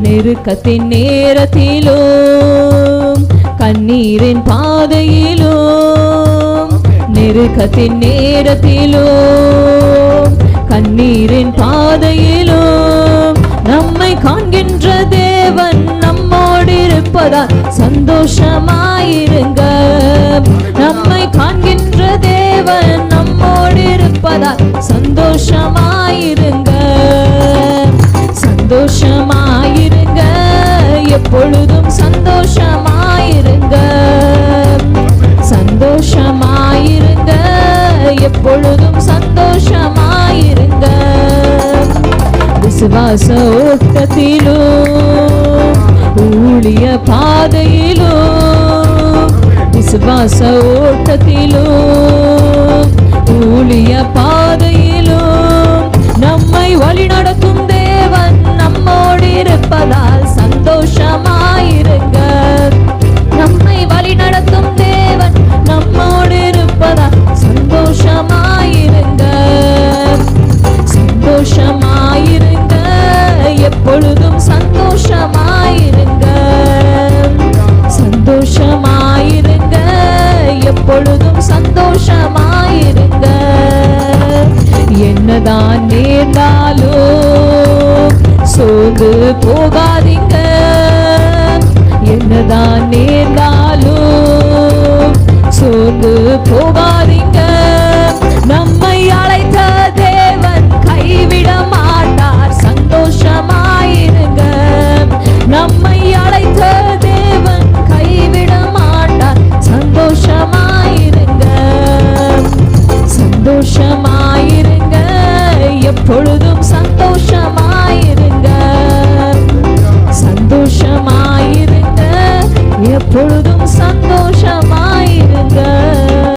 நெருக்கத்தின் நேரத்திலும் கண்ணீரின் பாதையிலும், நெருக்கத்தின் நேரத்திலும் கண்ணீரின் பாதையிலும் நம்மை காண்கின்ற தேவன் நம்மோடு இருப்பதால் சந்தோஷமாயிருங்க. நம்மை காண்கின்ற தேவன் நம்மோடு இருப்பதால் சந்தோஷமாயிருங்க. சந்தோஷமாயிருங்க, எப்பொழுதும் சந்தோஷமாயிருங்க. சந்தோஷமாயிருங்க, எப்பொழுதும் சந்தோஷமாயிருங்க. விசுவாச ஓட்டத்திலும் ஊழிய பாதையிலும், விசுவாச ஓட்டத்திலும் ஊழிய பாதையிலும் நம்மை வழிநடத்தும் தேவன் நம்மோடு இருப்பதால் சந்தோஷமாயிருங்க. நம்மை வழிநடத்தும் தேவன் நம்மோடு இருப்பதால் சந்தோஷமாயிருங்க. சந்தோஷமாயிருங்க, எப்பொழுதும் சந்தோஷமாயிருங்க. சந்தோஷமாயிருங்க, எப்பொழுதும் சந்தோஷமாயிருங்க. என்னதான் நேர்ந்தாலும் சோர்ந்து போகாதீங்க. என்னதான் நேர்ந்தாலும் சோர்ந்து போகாதீங்க. நம்மை அழைத்த தேவன் கைவிட மாட்டார், சந்தோஷமாயிருங்க. நம்மை அழைத்த தேவன் கைவிட மாட்டார், சந்தோஷமாயிருங்க. சந்தோஷமாயிருங்க, எப்பொழுதும் சந்தோஷமாயிருங்க. சந்தோஷமாயிருங்க, எப்பொழுதும் சந்தோஷம்